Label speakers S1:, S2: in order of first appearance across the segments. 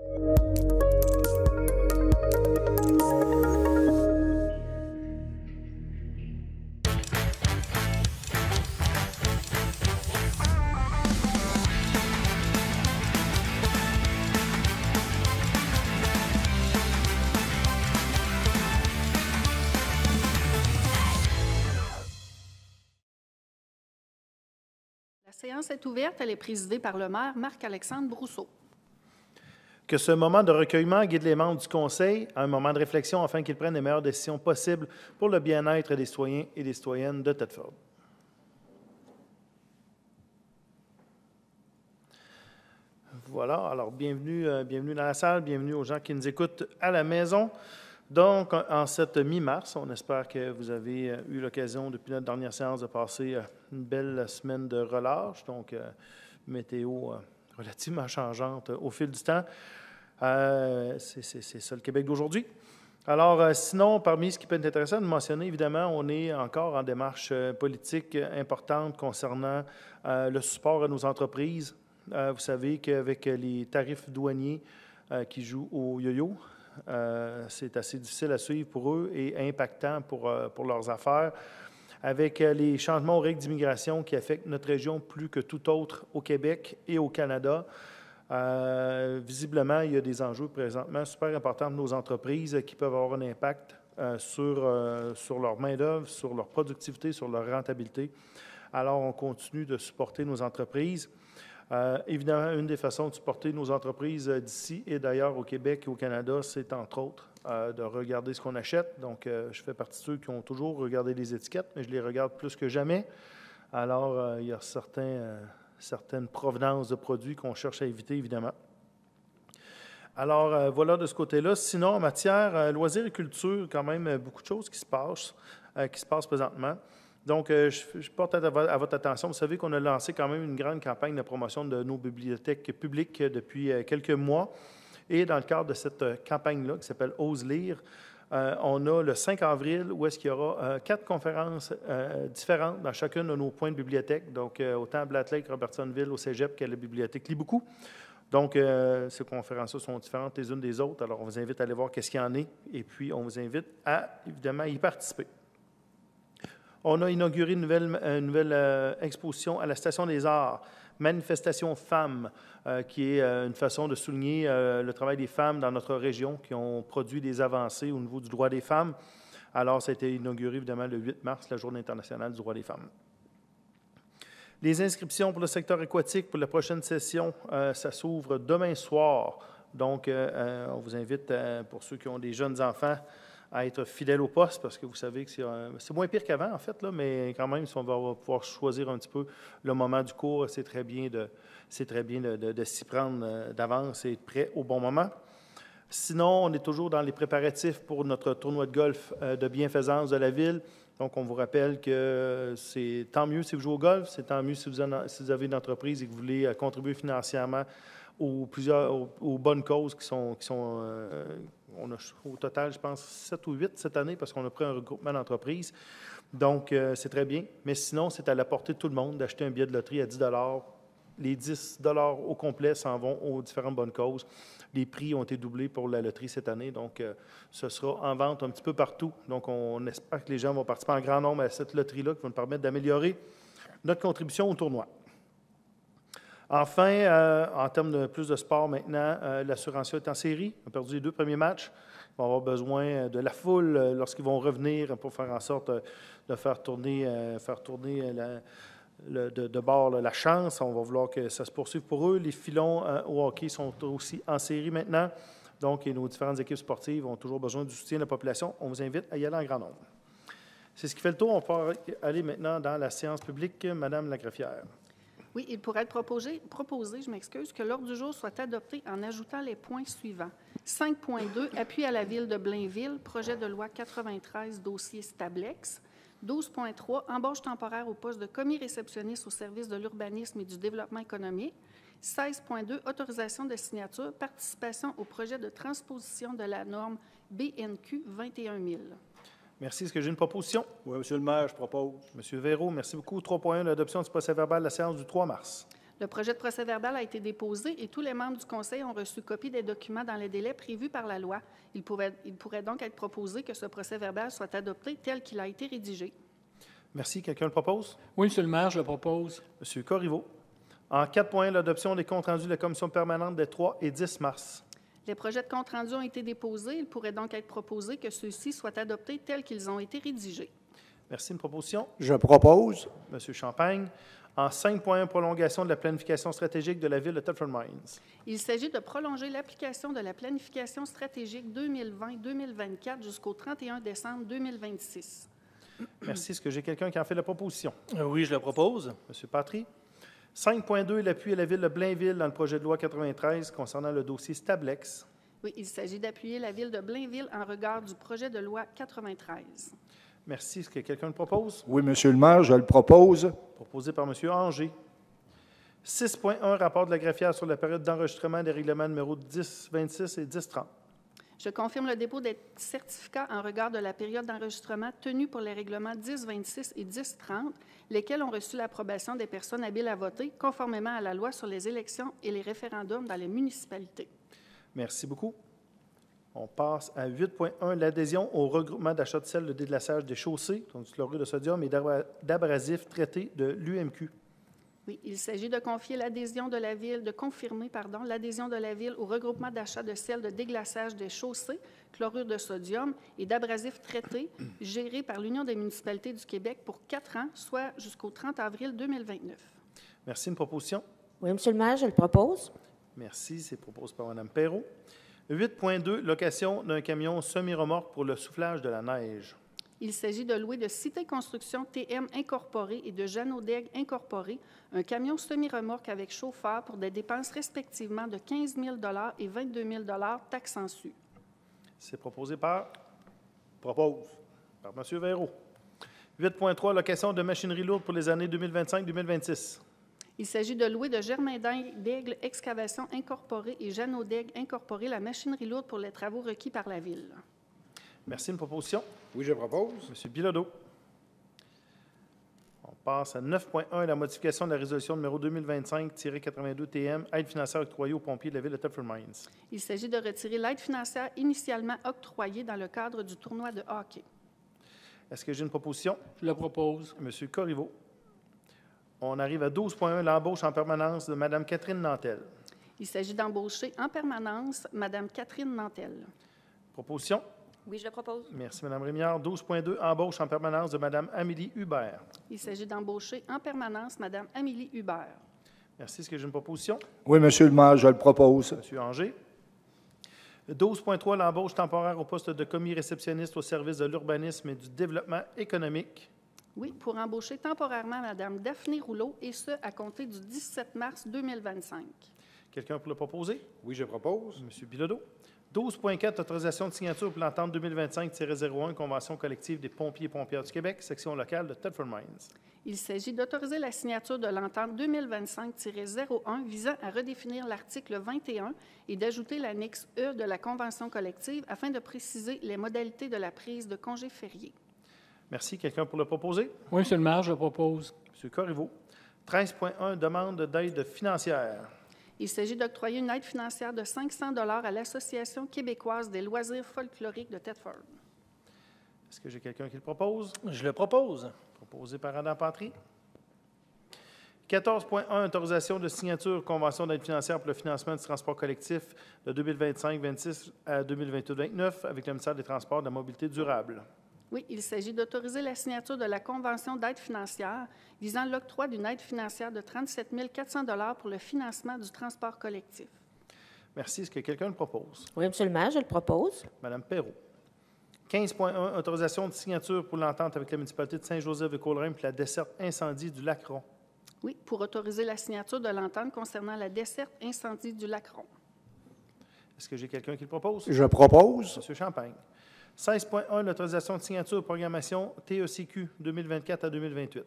S1: La séance est ouverte. Elle est présidée par le maire Marc-Alexandre Brousseau.
S2: Que ce moment de recueillement guide les membres du Conseil à un moment de réflexion afin qu'ils prennent les meilleures décisions possibles pour le bien-être des citoyens et des citoyennes de Thetford. Voilà, alors bienvenue dans la salle, bienvenue aux gens qui nous écoutent à la maison. Donc, en cette mi-mars, on espère que vous avez eu l'occasion, depuis notre dernière séance, de passer une belle semaine de relâche. Donc, météo relativement changeante au fil du temps. C'est ça le Québec d'aujourd'hui. Alors, sinon, parmi ce qui peut être intéressant de mentionner, évidemment, on est encore en démarche politique importante concernant le support à nos entreprises. Vous savez qu'avec les tarifs douaniers qui jouent au yo-yo, c'est assez difficile à suivre pour eux et impactant pour leurs affaires. Avec les changements aux règles d'immigration qui affectent notre région plus que tout autre au Québec et au Canada, visiblement, il y a des enjeux présentement super importants de nos entreprises qui peuvent avoir un impact sur leur main-d'œuvre, sur leur productivité, sur leur rentabilité. Alors, on continue de supporter nos entreprises. Évidemment, une des façons de supporter nos entreprises d'ici et d'ailleurs au Québec et au Canada, c'est entre autres de regarder ce qu'on achète. Donc, je fais partie de ceux qui ont toujours regardé les étiquettes, mais je les regarde plus que jamais. Alors, il y a certaines provenances de produits qu'on cherche à éviter, évidemment. Alors, voilà de ce côté-là. Sinon, en matière loisirs et culture, quand même beaucoup de choses qui se passent présentement. Donc, je porte à votre attention, vous savez qu'on a lancé quand même une grande campagne de promotion de nos bibliothèques publiques depuis quelques mois. Et dans le cadre de cette campagne-là, qui s'appelle « Ose lire », on a le 5 avril où est-ce qu'il y aura 4 conférences différentes dans chacun de nos points de bibliothèque. Donc, autant à Blatt Lake, Robertsonville, au Cégep qu'à la bibliothèque Lit beaucoup. Donc, ces conférences-là sont différentes les unes des autres. Alors, on vous invite à aller voir qu'est-ce qu'il y en est. Et puis, on vous invite à, évidemment, y participer. On a inauguré une nouvelle exposition à la Station des Arts, Manifestation Femmes, qui est une façon de souligner le travail des femmes dans notre région qui ont produit des avancées au niveau du droit des femmes. Alors, ça a été inauguré, évidemment, le 8 mars, la Journée internationale du droit des femmes. Les inscriptions pour le secteur aquatique pour la prochaine session, ça s'ouvre demain soir. Donc, on vous invite, pour ceux qui ont des jeunes enfants, à être fidèles au poste, parce que vous savez que c'est moins pire qu'avant, en fait, là, mais quand même, si on va pouvoir choisir un petit peu le moment du cours, c'est très bien de s'y prendre d'avance et être prêt au bon moment. Sinon, on est toujours dans les préparatifs pour notre tournoi de golf de bienfaisance de la Ville. Donc, on vous rappelle que c'est tant mieux si vous jouez au golf, c'est tant mieux si vous avez une entreprise et que vous voulez contribuer financièrement aux bonnes causes qui sont on a au total, je pense, 7 ou 8 cette année parce qu'on a pris un regroupement d'entreprises. Donc, c'est très bien. Mais sinon, c'est à la portée de tout le monde d'acheter un billet de loterie à 10 $. Les 10 $ au complet s'en vont aux différentes bonnes causes. Les prix ont été doublés pour la loterie cette année. Donc, ce sera en vente un petit peu partout. Donc, on espère que les gens vont participer en grand nombre à cette loterie-là qui va nous permettre d'améliorer notre contribution au tournoi. Enfin, en termes de plus de sport maintenant, l'Assurantia est en série. On a perdu les 2 premiers matchs. Ils vont avoir besoin de la foule lorsqu'ils vont revenir pour faire en sorte de faire tourner de bord la chance. On va vouloir que ça se poursuive pour eux. Les filons au hockey sont aussi en série maintenant. Donc, et nos différentes équipes sportives ont toujours besoin du soutien de la population. On vous invite à y aller en grand nombre. C'est ce qui fait le tour. On peut aller maintenant dans la séance publique. Madame la greffière.
S1: Oui, il pourrait être proposé, que l'ordre du jour soit adopté en ajoutant les points suivants. 5.2, appui à la Ville de Blainville, projet de loi 93, dossier Stablex. 12.3, embauche temporaire au poste de commis réceptionniste au service de l'urbanisme et du développement économique. 16.2, autorisation de signature, participation au projet de transposition de la norme BNQ 21 000.
S2: Merci. Est-ce que j'ai une proposition?
S3: Oui, Monsieur le maire, je propose.
S2: Monsieur Véraud, merci beaucoup. 3.1, l'adoption du procès-verbal de la séance du 3 mars.
S1: Le projet de procès-verbal a été déposé et tous les membres du Conseil ont reçu copie des documents dans les délais prévus par la loi. Il pourrait donc être proposé que ce procès-verbal soit adopté tel qu'il a été rédigé.
S2: Merci. Quelqu'un le propose?
S3: Oui, Monsieur le maire, je le propose.
S2: Monsieur Corriveau. En 4.1, l'adoption des comptes rendus de la commission permanente des 3 et 10 mars.
S1: Les projets de compte rendus ont été déposés. Il pourrait donc être proposé que ceux-ci soient adoptés tels qu'ils ont été rédigés.
S2: Merci. Une proposition?
S4: Je propose.
S2: Monsieur Champagne. En 5.1, prolongation de la planification stratégique de la ville de Thetford Mines.
S1: Il s'agit de prolonger l'application de la planification stratégique 2020-2024 jusqu'au 31 décembre 2026.
S2: Merci. Est-ce que j'ai quelqu'un qui en fait la proposition?
S3: Oui, je le propose.
S2: Monsieur Patry. 5.2, l'appui à la ville de Blainville dans le projet de loi 93 concernant le dossier Stablex.
S1: Oui, il s'agit d'appuyer la ville de Blainville en regard du projet de loi 93.
S2: Merci. Est-ce que quelqu'un le propose?
S4: Oui, Monsieur le maire, je le propose.
S2: Proposé par M. Anger. 6.1, rapport de la greffière sur la période d'enregistrement des règlements numéro 1026 et 1030.
S1: Je confirme le dépôt des certificats en regard de la période d'enregistrement tenue pour les règlements 1026 et 1030, lesquels ont reçu l'approbation des personnes habiles à voter, conformément à la loi sur les élections et les référendums dans les municipalités.
S2: Merci beaucoup. On passe à 8.1, l'adhésion au regroupement d'achat de sel de déglaçage des chaussées, donc du chlorure de sodium et d'abrasifs traités de l'UMQ.
S1: Oui, il s'agit de confier l'adhésion de la ville, de confirmer, l'adhésion de la ville au regroupement d'achat de sel de déglaçage des chaussées, chlorure de sodium et d'abrasifs traités, géré par l'Union des municipalités du Québec pour 4 ans, soit jusqu'au 30 avril 2029.
S2: Merci. Une proposition?
S5: Oui, Monsieur le maire, je le propose.
S2: Merci. C'est proposé par Mme Perrault. 8.2, location d'un camion semi-remorque pour le soufflage de la neige.
S1: Il s'agit de louer de Cité Construction TM Incorporée et de Jeannot Daigle Incorporé un camion semi-remorque avec chauffeur pour des dépenses respectivement de 15 000 et 22 000 taxes en su.
S2: C'est proposé par M. Véraud. 8.3, location de machinerie lourde pour les années 2025-2026.
S1: Il s'agit de louer de Germain Daigle Excavation Incorporée et Jeannot Daigle Incorporé la machinerie lourde pour les travaux requis par la Ville.
S2: Merci. Une proposition?
S4: Oui, je propose.
S2: M. Bilodeau. On passe à 9.1, la modification de la résolution numéro 2025-82-TM, aide financière octroyée aux pompiers de la ville de Thetford Mines.
S1: Il s'agit de retirer l'aide financière initialement octroyée dans le cadre du tournoi de hockey.
S2: Est-ce que j'ai une proposition?
S3: Je le propose.
S2: M. Corriveau. On arrive à 12.1, l'embauche en permanence de Mme Catherine Nantel.
S1: Il s'agit d'embaucher en permanence Mme Catherine Nantel.
S2: Proposition?
S5: Oui, je le propose.
S2: Merci, Mme Rémillard. 12.2, embauche en permanence de Mme Amélie Hubert.
S1: Il s'agit d'embaucher en permanence Mme Amélie Hubert.
S2: Merci. Est-ce que j'ai une proposition?
S4: Oui, Monsieur le maire, je le propose.
S2: M. Anger. 12.3, l'embauche temporaire au poste de commis réceptionniste au service de l'urbanisme et du développement économique.
S1: Oui, pour embaucher temporairement Mme Daphné Rouleau, et ce, à compter du 17 mars 2025.
S2: Quelqu'un pour le proposer?
S4: Oui, je propose.
S2: M. Bilodeau. 12.4, autorisation de signature pour l'entente 2025-01, convention collective des pompiers et pompières du Québec, section locale de Thetford Mines.
S1: Il s'agit d'autoriser la signature de l'entente 2025-01 visant à redéfinir l'article 21 et d'ajouter l'annexe E de la convention collective afin de préciser les modalités de la prise de congés fériés.
S2: Merci. Quelqu'un pour le proposer?
S3: Oui, Monsieur le maire, je le propose.
S2: M. Corriveau. 13.1, demande d'aide financière.
S1: Il s'agit d'octroyer une aide financière de 500 $ à l'Association québécoise des loisirs folkloriques de Thetford.
S2: Est-ce que j'ai quelqu'un qui le propose?
S3: Je le propose.
S2: Proposé par Adam Patry. 14.1, autorisation de signature convention d'aide financière pour le financement du transport collectif de 2025-26 à 2028-29 avec le ministère des Transports et de la Mobilité durable.
S1: Oui, il s'agit d'autoriser la signature de la convention d'aide financière visant l'octroi d'une aide financière de 37 400 $ pour le financement du transport collectif.
S2: Merci. Est-ce que quelqu'un le propose?
S5: Oui, Monsieur le maire, je le propose.
S2: Mme Perrault. 15.1, autorisation de signature pour l'entente avec la municipalité de Saint-Joseph de Colerain pour la desserte incendie du Lac-Ron.
S1: Oui, pour autoriser la signature de l'entente concernant la desserte incendie du Lac-Ron.
S2: Est-ce que j'ai quelqu'un qui le propose?
S4: Je propose.
S2: M. Champagne. 16.1, l'autorisation de signature programmation TECQ 2024 à 2028.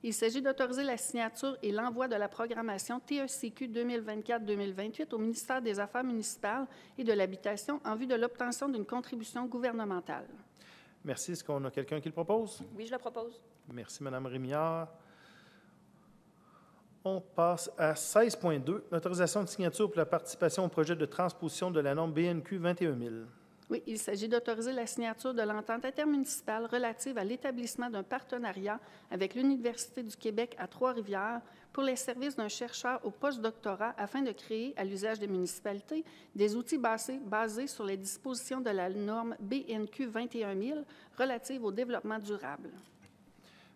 S1: Il s'agit d'autoriser la signature et l'envoi de la programmation TECQ 2024-2028 au ministère des Affaires municipales et de l'Habitation en vue de l'obtention d'une contribution gouvernementale.
S2: Merci. Est-ce qu'on a quelqu'un qui le propose?
S5: Oui, je le propose.
S2: Merci, Mme Rémillard. On passe à 16.2, l'autorisation de signature pour la participation au projet de transposition de la norme BNQ 21 000.
S1: Oui, il s'agit d'autoriser la signature de l'entente intermunicipale relative à l'établissement d'un partenariat avec l'Université du Québec à Trois-Rivières pour les services d'un chercheur au postdoctorat afin de créer, à l'usage des municipalités, des outils basés sur les dispositions de la norme BNQ 21 000 relative au développement durable.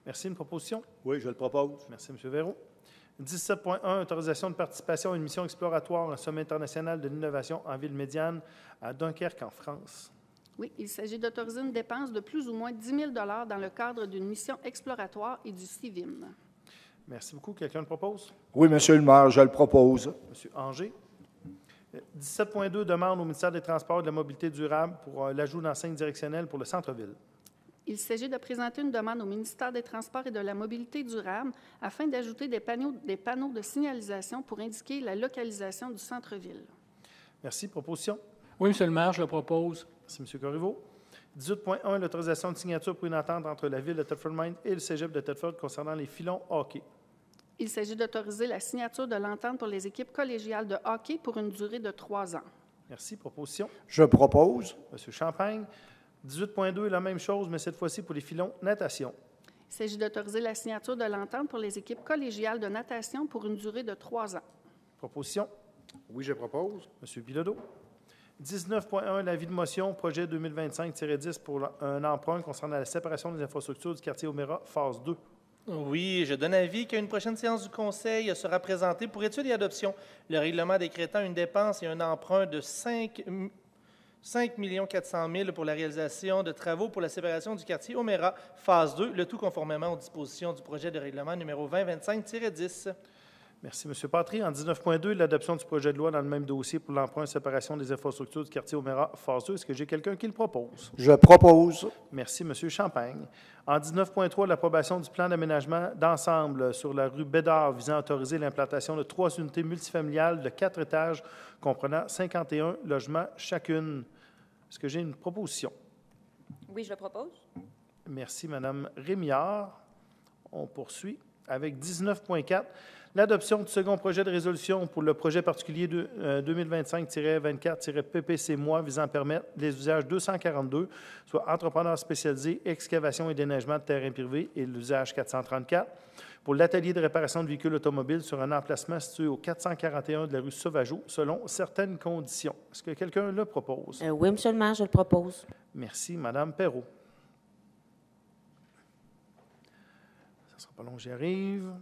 S2: Merci. Une proposition?
S4: Oui, je le propose.
S2: Merci, M. Véraud. 17.1, autorisation de participation à une mission exploratoire, un sommet international de l'innovation en ville médiane à Dunkerque, en France.
S1: Oui, il s'agit d'autoriser une dépense de plus ou moins 10 000 dans le cadre d'une mission exploratoire et du CIVIM.
S2: Merci beaucoup. Quelqu'un le propose?
S4: Oui, Monsieur le maire, je le propose.
S2: M. Anger. 17.2, demande au ministère des Transports et de la Mobilité durable pour l'ajout d'enseignes directionnelles pour le centre-ville.
S1: Il s'agit de présenter une demande au ministère des Transports et de la Mobilité durable afin d'ajouter des panneaux de signalisation pour indiquer la localisation du centre-ville.
S2: Merci. Proposition?
S3: Oui, Monsieur le maire, je le propose.
S2: Merci, M. Corriveau. 18.1, l'autorisation de signature pour une entente entre la Ville de Thetford-Mines et le cégep de Thetford concernant les filons hockey.
S1: Il s'agit d'autoriser la signature de l'entente pour les équipes collégiales de hockey pour une durée de 3 ans.
S2: Merci. Proposition?
S4: Je propose.
S2: M. Champagne. 18.2, la même chose, mais cette fois-ci pour les filons natation.
S1: Il s'agit d'autoriser la signature de l'entente pour les équipes collégiales de natation pour une durée de 3 ans.
S2: Proposition?
S4: Oui, je propose.
S2: M. Bilodeau. 19.1, l'avis de motion, projet 2025-10 pour un emprunt concernant la séparation des infrastructures du quartier Oméra, phase 2.
S3: Oui, je donne avis qu'à une prochaine séance du Conseil sera présentée pour étude et adoption le règlement décrétant une dépense et un emprunt de 5 400 000 pour la réalisation de travaux pour la séparation du quartier Oméra, phase 2, le tout conformément aux dispositions du projet de règlement numéro 2025-10.
S2: Merci, M. Patry. En 19.2, l'adoption du projet de loi dans le même dossier pour l'emprunt et séparation des infrastructures du quartier Oméra, phase 2. Est-ce que j'ai quelqu'un qui le propose?
S4: Je propose.
S2: Merci, M. Champagne. En 19.3, l'approbation du plan d'aménagement d'ensemble sur la rue Bédard visant à autoriser l'implantation de 3 unités multifamiliales de 4 étages comprenant 51 logements chacune. Est-ce que j'ai une proposition?
S5: Oui, je le propose.
S2: Merci, Mme Rémillard. On poursuit avec 19.4. L'adoption du second projet de résolution pour le projet particulier 2025-24-PPC-MOI visant à permettre les usages 242, soit entrepreneurs spécialisés, excavation et déneigement de terrains privés, et l'usage 434, pour l'atelier de réparation de véhicules automobiles sur un emplacement situé au 441 de la rue Sauvageau, selon certaines conditions. Est-ce que quelqu'un le propose?
S5: Oui, Monsieur le maire, je le propose.
S2: Merci, Mme Perrault. Ça ne sera pas long, j'y arrive.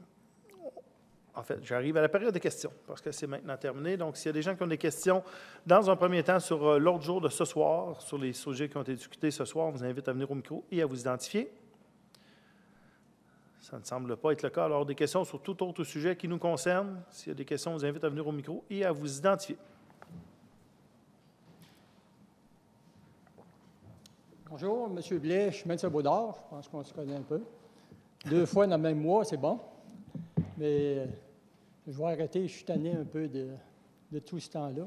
S2: En fait, j'arrive à la période des questions, parce que c'est maintenant terminé. Donc, s'il y a des gens qui ont des questions, dans un premier temps, sur l'ordre du jour de ce soir, sur les sujets qui ont été discutés ce soir, on vous invite à venir au micro et à vous identifier. Ça ne semble pas être le cas. Alors, des questions sur tout autre sujet qui nous concerne. S'il y a des questions, on vous invite à venir au micro et à vous identifier.
S6: Bonjour, M. Blais, chemin de Saint-Baudard. Je pense qu'on se connaît un peu. 2 fois dans le même mois, c'est bon. Mais je vais arrêter, je suis tanné un peu de tout ce temps-là.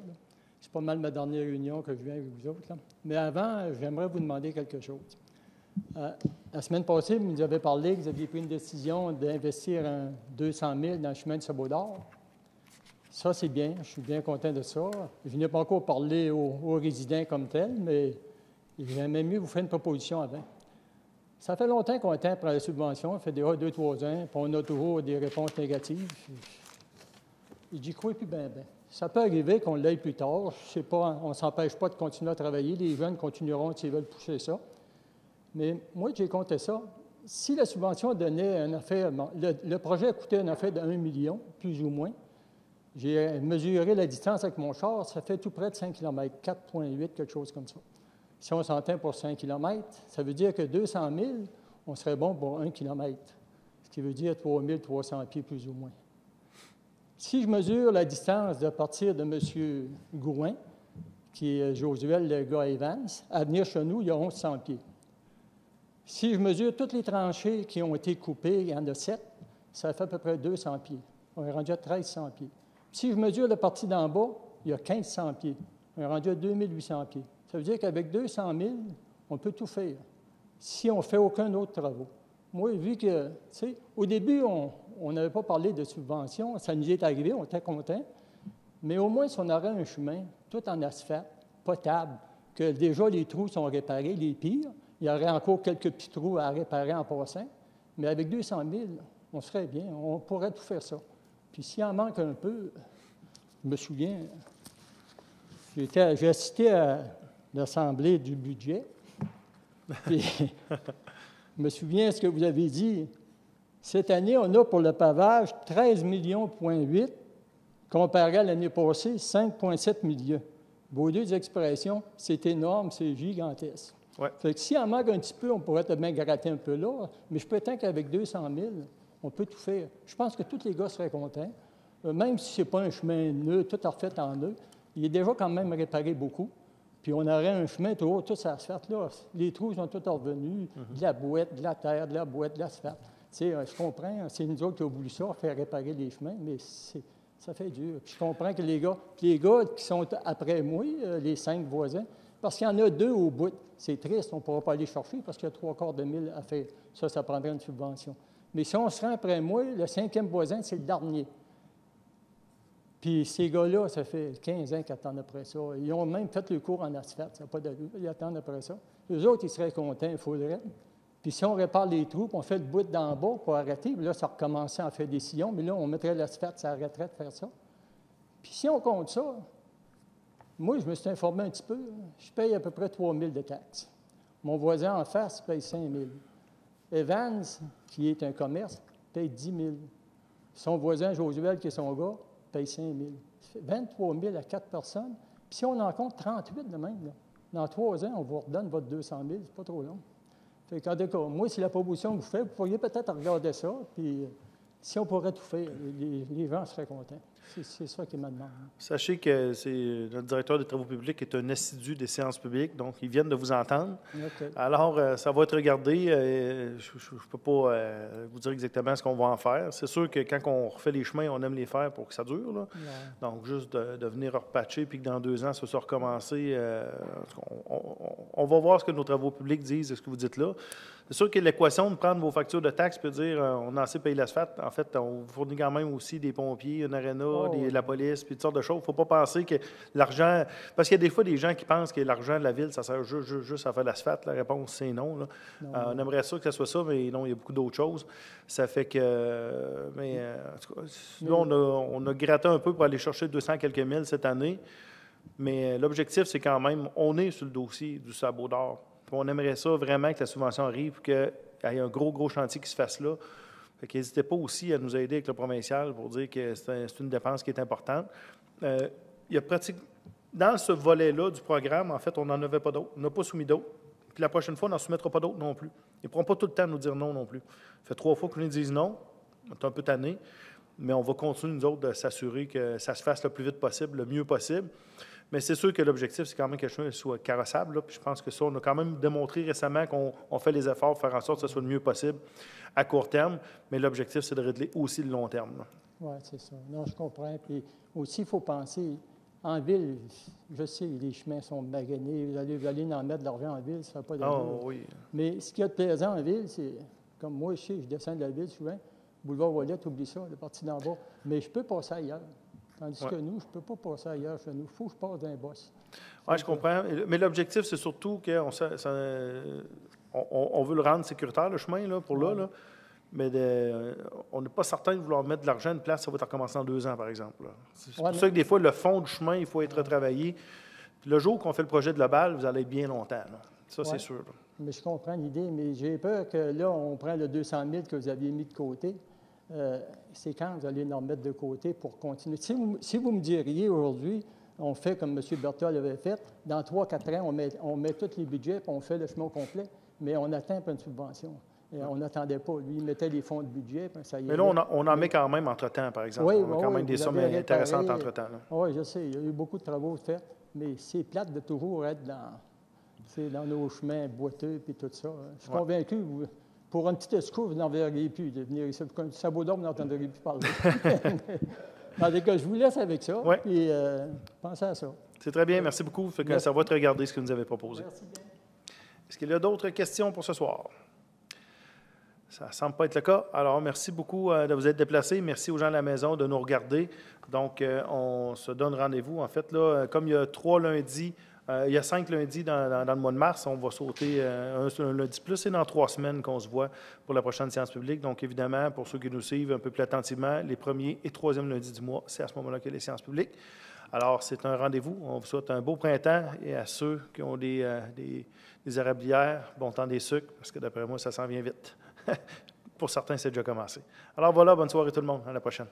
S6: C'est pas mal ma dernière réunion que je viens avec vous autres. Là. Mais avant, j'aimerais vous demander quelque chose. La semaine passée, vous nous avez parlé que vous aviez pris une décision d'investir 200 000 dans le chemin de Saint-Baudard. Ça, c'est bien. Je suis bien content de ça. Je n'ai pas encore parlé aux résidents comme tels, mais j'aimerais mieux vous faire une proposition avant. Ça fait longtemps qu'on attend pour la subvention. Ça fait déjà 2-3 ans, puis on a toujours des réponses négatives. J'y crois plus bien. Ça peut arriver qu'on l'aille plus tard. Je sais pas, on ne s'empêche pas de continuer à travailler. Les jeunes continueront s'ils veulent pousser ça. Mais moi, j'ai compté ça. Si la subvention donnait une affaire, le projet coûtait une affaire de 1 million, plus ou moins. J'ai mesuré la distance avec mon char, ça fait tout près de 5 km, 4,8, quelque chose comme ça. Si on s'entend pour 5 km, ça veut dire que 200 000, on serait bon pour 1 km, ce qui veut dire 3 300 pieds plus ou moins. Si je mesure la distance de partir de M. Gouin, qui est Josuel le gars Evans, à venir chez nous, il y a 1100 pieds. Si je mesure toutes les tranchées qui ont été coupées, il y en a 7, ça fait à peu près 200 pieds. On est rendu à 1300 pieds. Si je mesure la partie d'en bas, il y a 1500 pieds. On est rendu à 2800 pieds. Ça veut dire qu'avec 200 000, on peut tout faire si on ne fait aucun autre travaux. Moi, vu que, tu sais, au début, on n'avait pas parlé de subvention. Ça nous est arrivé, on était contents. Mais au moins, si on aurait un chemin, tout en asphalte, potable, que déjà les trous sont réparés, les pires, il y aurait encore quelques petits trous à réparer en passant. Mais avec 200 000, on serait bien, on pourrait tout faire ça. Puis s'il en manque un peu, je me souviens, j'ai assisté à l'Assemblée du budget. Puis, je me souviens ce que vous avez dit. Cette année, on a pour le pavage 13,8 millions, comparé à l'année passée, 5,7 millions. Vos deux expressions, c'est énorme, c'est gigantesque.
S2: Ouais.
S6: Fait que s'il en manque un petit peu, on pourrait peut-être bien gratter un peu là, mais je prétends qu'avec 200 000, on peut tout faire. Je pense que tous les gars seraient contents, même si ce n'est pas un chemin nœud, tout refait en nœud. Il est déjà quand même réparé beaucoup. Puis on aurait un chemin tout asphalte là. Les trous sont tous revenus, de la boîte, de la terre, de la boîte, de l'asphalte. Tu sais, je comprends, c'est nous autres qui avons voulu ça, faire réparer les chemins, mais ça fait dur. Puis je comprends que les gars qui sont après moi, les 5 voisins, parce qu'il y en a 2 au bout. C'est triste, on ne pourra pas aller chercher parce qu'il y a 3/4 à faire. Ça prendrait une subvention. Mais si on se rend après moi, le 5e voisin, c'est le dernier. Puis ces gars-là, ça fait 15 ans qu'ils attendent après ça. Ils ont même fait le cours en asphalte, ça n'a pas d'allure. Ils attendent après ça. Eux autres, ils seraient contents, il faudrait. Puis si on répare les trous, puis on fait le bout d'en bas pour arrêter, puis là, ça recommençait à faire des sillons, mais là, on mettrait l'asphalte, ça arrêterait de faire ça. Puis si on compte ça, moi, je me suis informé un petit peu, je paye à peu près 3 000 de taxes. Mon voisin en face paye 5 000. Evans, qui est un commerce, paye 10 000. Son voisin, Josuel, qui est son gars, paye 5 000. Ça fait 23 000 à 4 personnes. Puis si on en compte 38 de même, là, dans 3 ans, on vous redonne votre 200 000, c'est pas trop long. Fait qu'en tout cas, moi, c'est la proposition que vous faites. Vous pourriez peut-être regarder ça, puis si on pourrait tout faire, les gens seraient contents. C'est ça qui me demande.
S2: Sachez que c'est notre directeur des travaux publics qui est un assidu des séances publiques, donc ils viennent de vous entendre.
S6: Okay.
S2: Alors, ça va être regardé. Je ne peux pas vous dire exactement ce qu'on va en faire. C'est sûr que quand on refait les chemins, on aime les faire pour que ça dure. Là.
S6: Ouais.
S2: Donc, juste de venir repatcher puis que dans 2 ans, ça soit recommencé. On va voir ce que nos travaux publics disent de ce que vous dites là. C'est sûr que l'équation de prendre vos factures de taxes peut dire on a assez payé l'asphalte. En fait, on vous fournit quand même aussi des pompiers, une aréna, la police, puis toutes sortes de choses. Il ne faut pas penser que l'argent... Parce qu'il y a des fois des gens qui pensent que l'argent de la ville, ça sert juste à faire l'asphalte. La réponse, c'est non. Là. On aimerait ça que ça soit ça, mais non, il y a beaucoup d'autres choses. Ça fait que... en tout cas, là, on a gratté un peu pour aller chercher 200 quelques mille cette année. Mais l'objectif, c'est quand même, on est sur le dossier du sabot d'or. On aimerait ça vraiment que la subvention arrive, qu'il y ait un gros chantier qui se fasse là. Fait qu'hésitez pas aussi à nous aider avec le provincial pour dire que c'est une dépense qui est importante. Il y a dans ce volet-là du programme, en fait, on n'en avait pas d'autres. On n'a pas soumis d'autres. Puis la prochaine fois, on n'en soumettra pas d'autres non plus. Ils ne pourront pas tout le temps nous dire non plus. Ça fait 3 fois qu'on nous dise non. On est un peu tannés. Mais on va continuer, nous autres, de s'assurer que ça se fasse le plus vite possible, le mieux possible. Mais c'est sûr que l'objectif, c'est quand même que le chemin soit carrossable. Là. Puis je pense que ça, on a quand même démontré récemment qu'on fait les efforts pour faire en sorte que ce soit le mieux possible à court terme. Mais l'objectif, c'est de régler aussi le long terme.
S6: Oui, c'est ça. Non, je comprends. Puis aussi, il faut penser, en ville, je sais, les chemins sont maganés. Vous allez en mettre de l'argent en ville, ça ne fait pas d'allure.
S2: Oui.
S6: Mais ce qu'il y a de plaisant en ville, c'est, comme moi, je descends de la ville souvent, boulevard Ouellette, oublie ça, la partie d'en bas. Mais je peux passer ailleurs. Tandis que nous, je ne peux pas passer ailleurs chez nous. Il faut que je passe d'un boss.
S2: Oui, je comprends. Mais l'objectif, c'est surtout qu'on veut le rendre sécuritaire, le chemin, là, pour là. Mais on n'est pas certain de vouloir mettre de l'argent à une place, ça va recommencer en 2 ans, par exemple. Là. C'est pour ça que des fois, le fond du chemin, il faut être retravaillé. Puis le jour qu'on fait le projet global, vous allez être bien longtemps. Là. Ça, c'est sûr. Là.
S6: Mais je comprends l'idée, mais j'ai peur que là, on prend le 200 000 que vous aviez mis de côté. C'est quand vous allez en mettre de côté pour continuer. Si vous me diriez aujourd'hui, on fait comme M. Berthold l'avait fait, dans 3-4 ans, on met tous les budgets et on fait le chemin au complet, mais on attend pas une subvention. Et on n'attendait pas. Lui, il mettait les fonds de budget. Ça y est.
S2: Mais là, on en met quand même entre-temps, par exemple.
S6: Oui,
S2: on a quand même des sommes intéressantes entre-temps.
S6: Oui, je sais. Il y a eu beaucoup de travaux faits, mais c'est plate de toujours être dans nos chemins boiteux et tout ça. Je suis convaincu. Pour un petit escroc, vous n'en verriez plus de venir ici. Comme sabot d'or, vous n'entendriez plus parler. En tout cas, je vous laisse avec ça.
S2: Oui.
S6: Puis pensez à ça.
S2: C'est très bien. Merci beaucoup. Fait que ça va te regarder ce que vous nous avez proposé.
S6: Merci bien.
S2: Est-ce qu'il y a d'autres questions pour ce soir? Ça ne semble pas être le cas. Alors, merci beaucoup de vous être déplacés. Merci aux gens à la maison de nous regarder. Donc, on se donne rendez-vous. En fait, là, comme il y a 3 lundis, il y a 5 lundis dans le mois de mars, on va sauter un lundi plus. C'est dans 3 semaines qu'on se voit pour la prochaine séance publique. Donc, évidemment, pour ceux qui nous suivent un peu plus attentivement, les 1er et 3e lundis du mois, c'est à ce moment-là qu'il y a les séances publiques. Alors, c'est un rendez-vous. On vous souhaite un beau printemps et à ceux qui ont des érablières, bon temps des sucres, parce que d'après moi, ça s'en vient vite. Pour certains, c'est déjà commencé. Alors voilà, bonne soirée tout le monde. À la prochaine.